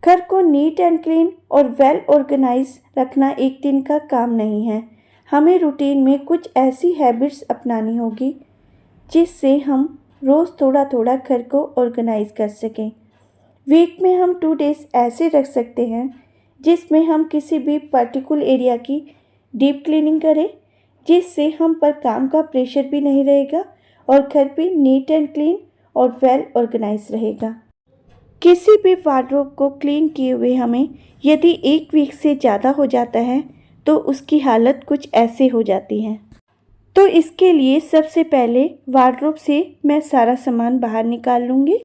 घर को neat and clean और वेल ऑर्गेनाइज रखना एक दिन का काम नहीं है। हमें रूटीन में कुछ ऐसी हैबिट्स अपनानी होगी जिससे हम रोज़ थोड़ा थोड़ा घर को ऑर्गेनाइज कर सकें। वीक में हम 2 डेज़ ऐसे रख सकते हैं जिसमें हम किसी भी पर्टिकुलर एरिया की डीप क्लीनिंग करें, जिससे हम पर काम का प्रेशर भी नहीं रहेगा और घर भी नीट एंड क्लीन और वेल ऑर्गेनाइज रहेगा। किसी भी वार्डरोब को क्लीन किए हुए हमें यदि 1 वीक से ज़्यादा हो जाता है तो उसकी हालत कुछ ऐसे हो जाती है। तो इसके लिए सबसे पहले वार्डरोब से मैं सारा सामान बाहर निकाल लूँगी,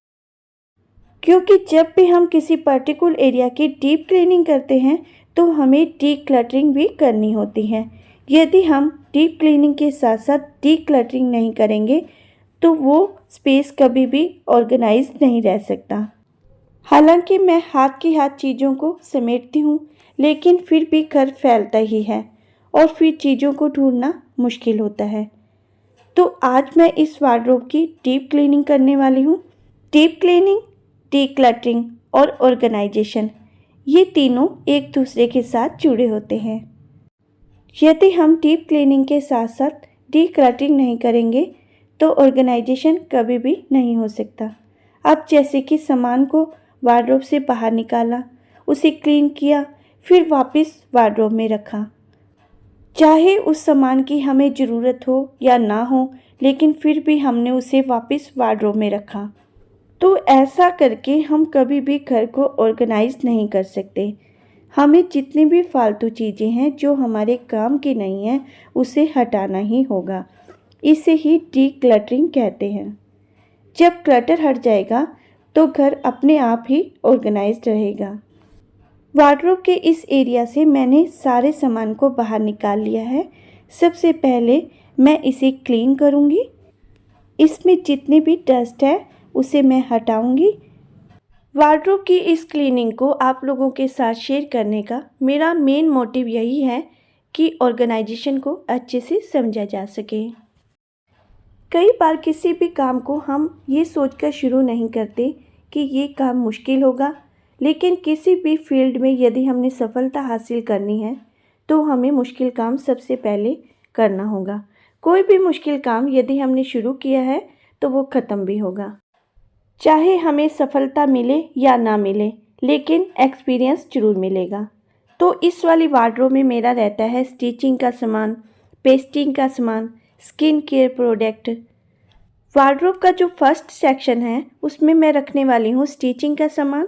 क्योंकि जब भी हम किसी पर्टिकुलर एरिया की डीप क्लीनिंग करते हैं तो हमें डीक्लटरिंग भी करनी होती है। यदि हम डीप क्लीनिंग के साथ साथ डीक्लटरिंग नहीं करेंगे तो वो स्पेस कभी भी ऑर्गेनाइज नहीं रह सकता। हालांकि मैं हाथ की हाथ चीज़ों को समेटती हूँ, लेकिन फिर भी घर फैलता ही है और फिर चीज़ों को ढूंढना मुश्किल होता है। तो आज मैं इस वार्डरोब की डीप क्लीनिंग करने वाली हूँ। डीप क्लीनिंग, डीक्लटरिंग और ऑर्गेनाइजेशन, ये तीनों एक दूसरे के साथ जुड़े होते हैं। यदि हम डीप क्लीनिंग के साथ साथ डीक्लटरिंग नहीं करेंगे तो ऑर्गेनाइजेशन कभी भी नहीं हो सकता। अब जैसे कि सामान को वार्डरोब से बाहर निकाला, उसे क्लीन किया, फिर वापस वार्डरोब में रखा। चाहे उस सामान की हमें ज़रूरत हो या ना हो, लेकिन फिर भी हमने उसे वापस वार्डरोब में रखा। तो ऐसा करके हम कभी भी घर को ऑर्गेनाइज नहीं कर सकते। हमें जितनी भी फालतू चीज़ें हैं जो हमारे काम की नहीं हैं उसे हटाना ही होगा। इसे ही डीक्लटरिंग कहते हैं। जब क्लटर हट जाएगा तो घर अपने आप ही ऑर्गेनाइज्ड रहेगा। वार्डरोब के इस एरिया से मैंने सारे सामान को बाहर निकाल लिया है। सबसे पहले मैं इसे क्लीन करूँगी। इसमें जितनी भी डस्ट है उसे मैं हटाऊँगी। वार्डरोब की इस क्लीनिंग को आप लोगों के साथ शेयर करने का मेरा मेन मोटिव यही है कि ऑर्गेनाइजेशन को अच्छे से समझा जा सके। कई बार किसी भी काम को हम ये सोचकर शुरू नहीं करते कि ये काम मुश्किल होगा, लेकिन किसी भी फील्ड में यदि हमने सफलता हासिल करनी है तो हमें मुश्किल काम सबसे पहले करना होगा। कोई भी मुश्किल काम यदि हमने शुरू किया है तो वो ख़त्म भी होगा। चाहे हमें सफलता मिले या ना मिले, लेकिन एक्सपीरियंस ज़रूर मिलेगा। तो इस वाली वार्डरोब में मेरा रहता है स्टिचिंग का सामान, पेस्टिंग का सामान, स्किन केयर प्रोडक्ट। वार्डरोब का जो फर्स्ट सेक्शन है उसमें मैं रखने वाली हूँ स्टिचिंग का सामान।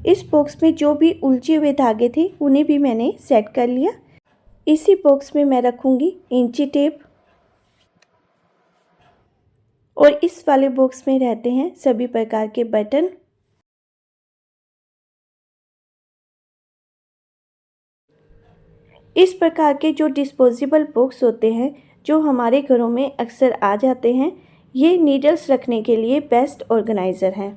इस बॉक्स में जो भी उलझे हुए धागे थे उन्हें भी मैंने सेट कर लिया। इसी बॉक्स में मैं रखूँगी इंची टेप और इस वाले बॉक्स में रहते हैं सभी प्रकार के बटन। इस प्रकार के जो डिस्पोजेबल बॉक्स होते हैं जो हमारे घरों में अक्सर आ जाते हैं, ये नीडल्स रखने के लिए बेस्ट ऑर्गेनाइज़र हैं।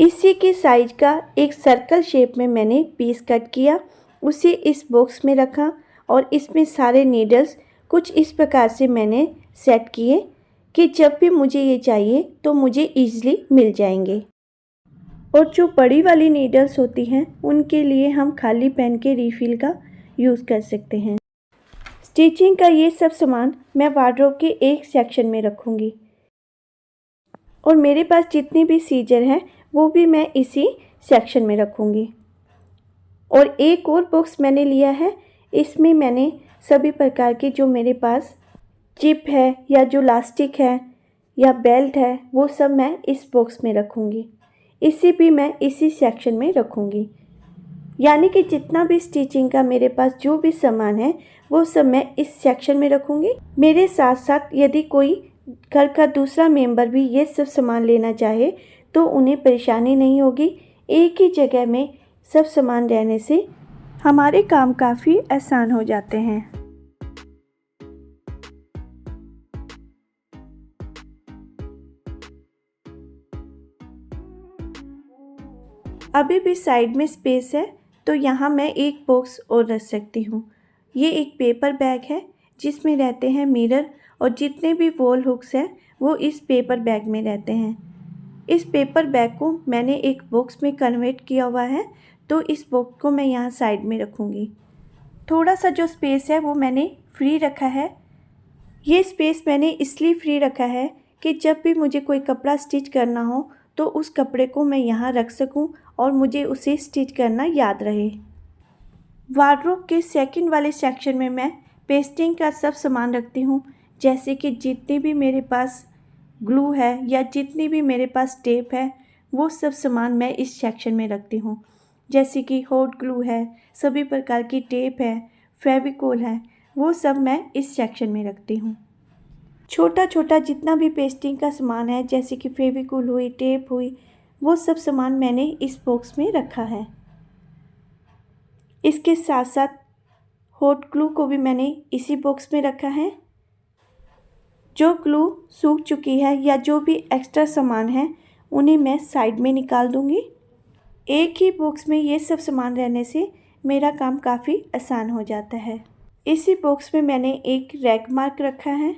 इसी के साइज का एक सर्कल शेप में मैंने पीस कट किया, उसे इस बॉक्स में रखा और इसमें सारे नीडल्स कुछ इस प्रकार से मैंने सेट किए कि जब भी मुझे ये चाहिए तो मुझे ईजिली मिल जाएंगे। और जो बड़ी वाली नीडल्स होती हैं उनके लिए हम खाली पेन के रिफ़िल का यूज़ कर सकते हैं। स्टिचिंग का ये सब सामान मैं वार्डरोब के एक सेक्शन में रखूँगी और मेरे पास जितनी भी सीजर हैं वो भी मैं इसी सेक्शन में रखूँगी। और एक और बॉक्स मैंने लिया है, इसमें मैंने सभी प्रकार के जो मेरे पास चिप है या जो लास्टिक है या बेल्ट है वो सब मैं इस बॉक्स में रखूँगी। इसे भी मैं इसी सेक्शन में रखूँगी। यानी कि जितना भी स्टिचिंग का मेरे पास जो भी सामान है वो सब मैं इस सेक्शन में रखूँगी। मेरे साथ साथ यदि कोई घर का दूसरा मेंबर भी ये सब सामान लेना चाहे तो उन्हें परेशानी नहीं होगी। एक ही जगह में सब सामान रहने से हमारे काम काफ़ी आसान हो जाते हैं। अभी भी साइड में स्पेस है तो यहाँ मैं एक बॉक्स और रख सकती हूँ। ये एक पेपर बैग है जिसमें रहते हैं मिरर और जितने भी वॉल हुक्स हैं वो इस पेपर बैग में रहते हैं। इस पेपर बैग को मैंने एक बॉक्स में कन्वर्ट किया हुआ है, तो इस बॉक्स को मैं यहाँ साइड में रखूँगी। थोड़ा सा जो स्पेस है वो मैंने फ्री रखा है। ये स्पेस मैंने इसलिए फ्री रखा है कि जब भी मुझे कोई कपड़ा स्टिच करना हो तो उस कपड़े को मैं यहाँ रख सकूँ और मुझे उसे स्टिच करना याद रहे। वार्डरोब के सेकंड वाले सेक्शन में मैं पेस्टिंग का सब सामान रखती हूँ, जैसे कि जितनी भी मेरे पास ग्लू है या जितनी भी मेरे पास टेप है वो सब सामान मैं इस सेक्शन में रखती हूँ। जैसे कि हॉट ग्लू है, सभी प्रकार की टेप है, फेविकोल है, वो सब मैं इस सेक्शन में रखती हूँ। छोटा छोटा जितना भी पेस्टिंग का सामान है, जैसे कि फेविकोल हुई, टेप हुई, वो सब सामान मैंने इस बॉक्स में रखा है। इसके साथ साथ हॉट ग्लू को भी मैंने इसी बॉक्स में रखा है। जो ग्लू सूख चुकी है या जो भी एक्स्ट्रा सामान है उन्हें मैं साइड में निकाल दूंगी। एक ही बॉक्स में ये सब सामान रहने से मेरा काम काफ़ी आसान हो जाता है। इसी बॉक्स में मैंने एक रैक मार्क रखा है।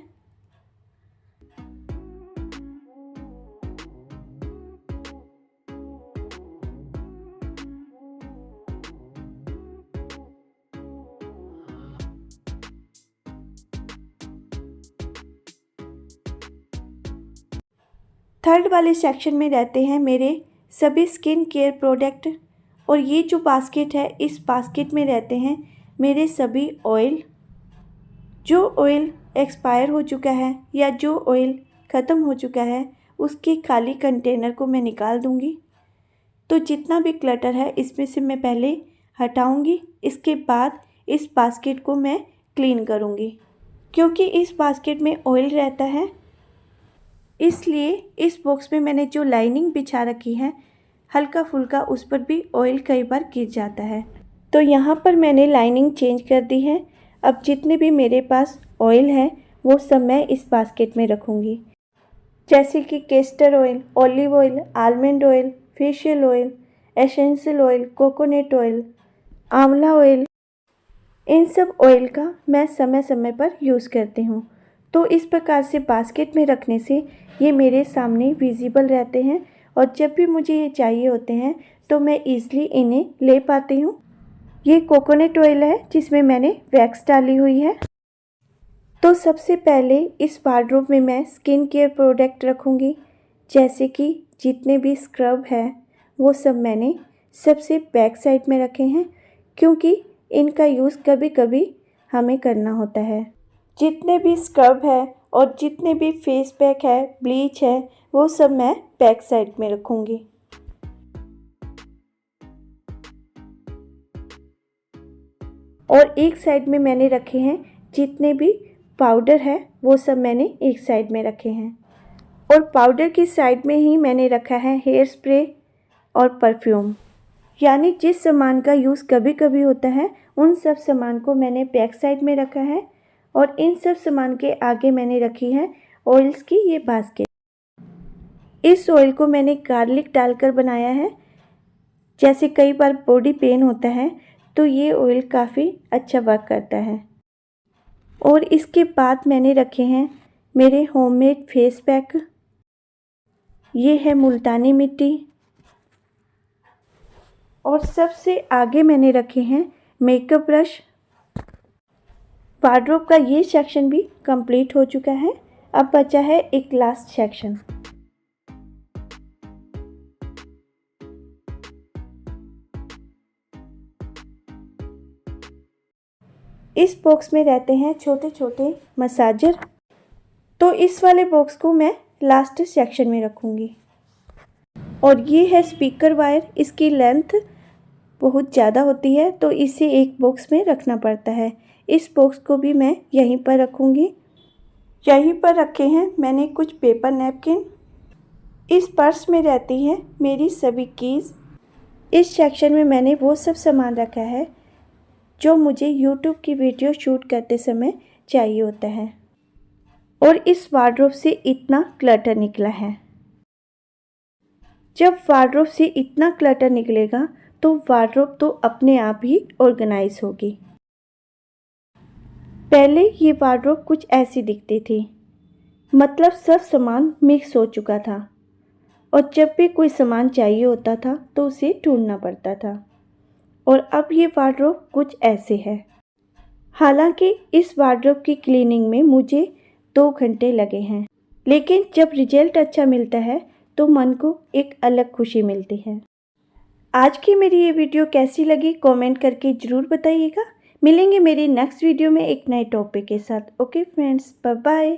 थर्ड वाले सेक्शन में रहते हैं मेरे सभी स्किन केयर प्रोडक्ट, और ये जो बास्केट है इस बास्केट में रहते हैं मेरे सभी ऑयल। जो ऑयल एक्सपायर हो चुका है या जो ऑयल ख़त्म हो चुका है उसके खाली कंटेनर को मैं निकाल दूंगी। तो जितना भी क्लटर है इसमें से मैं पहले हटाऊंगी, इसके बाद इस बास्केट को मैं क्लीन करूंगी। क्योंकि इस बास्केट में ऑयल रहता है इसलिए इस बॉक्स में मैंने जो लाइनिंग बिछा रखी है हल्का फुल्का उस पर भी ऑयल कई बार गिर जाता है, तो यहाँ पर मैंने लाइनिंग चेंज कर दी है। अब जितने भी मेरे पास ऑयल है वो सब मैं इस बास्केट में रखूँगी, जैसे कि castor oil, olive oil, almond oil, facial oil, essential oil, coconut oil, आंवला ऑयल। इन सब ऑयल का मैं समय समय पर यूज़ करती हूँ। तो इस प्रकार से बास्केट में रखने से ये मेरे सामने विजिबल रहते हैं और जब भी मुझे ये चाहिए होते हैं तो मैं ईज़िली इन्हें ले पाती हूँ। ये कोकोनट ऑयल है जिसमें मैंने वैक्स डाली हुई है। तो सबसे पहले इस वार्डरोब में मैं स्किन केयर प्रोडक्ट रखूँगी, जैसे कि जितने भी स्क्रब है वो सब मैंने सबसे बैक साइड में रखे हैं, क्योंकि इनका यूज़ कभी कभी हमें करना होता है। जितने भी स्क्रब है और जितने भी फेस पैक है, ब्लीच है, वो सब मैं बैक साइड में रखूँगी। और एक साइड में मैंने रखे हैं जितने भी पाउडर है वो सब मैंने एक साइड में रखे हैं। और पाउडर की साइड में ही मैंने रखा है हेयर स्प्रे और परफ्यूम, यानी जिस सामान का यूज़ कभी कभी होता है उन सब सामान को मैंने बैक साइड में रखा है। और इन सब सामान के आगे मैंने रखी है ऑयल्स की ये बास्केट। इस ऑयल को मैंने गार्लिक डालकर बनाया है। जैसे कई बार बॉडी पेन होता है तो ये ऑयल काफ़ी अच्छा वर्क करता है। और इसके बाद मैंने रखे हैं मेरे होममेड फेस पैक। ये है मुल्तानी मिट्टी। और सबसे आगे मैंने रखे हैं मेकअप ब्रश। वार्डरोब का ये सेक्शन भी कंप्लीट हो चुका है। अब बचा है एक लास्ट सेक्शन। इस बॉक्स में रहते हैं छोटे छोटे मसाजर। तो इस वाले बॉक्स को मैं लास्ट सेक्शन में रखूँगी। और ये है स्पीकर वायर। इसकी लेंथ बहुत ज़्यादा होती है तो इसे एक बॉक्स में रखना पड़ता है। इस बॉक्स को भी मैं यहीं पर रखूँगी। यहीं पर रखे हैं मैंने कुछ पेपर नैपकिन। इस पर्स में रहती हैं मेरी सभी कीज़। इस सेक्शन में मैंने वो सब सामान रखा है जो मुझे यूट्यूब की वीडियो शूट करते समय चाहिए होता है। और इस वार्डरोब से इतना क्लटर निकला है। जब वार्डरोब से इतना क्लटर निकलेगा तो वार्डरोब तो अपने आप ही ऑर्गेनाइज होगी। पहले ये वार्डरोब कुछ ऐसी दिखती थी, मतलब सब सामान मिक्स हो चुका था। और जब भी कोई सामान चाहिए होता था तो उसे ढूंढना पड़ता था। और अब ये वार्डरोब कुछ ऐसे है। हालांकि इस वार्डरोब की क्लीनिंग में मुझे 2 घंटे लगे हैं, लेकिन जब रिजल्ट अच्छा मिलता है तो मन को एक अलग खुशी मिलती है। आज की मेरी ये वीडियो कैसी लगी कमेंट करके ज़रूर बताइएगा। मिलेंगे मेरी नेक्स्ट वीडियो में एक नए टॉपिक के साथ। Okay friends, bye bye.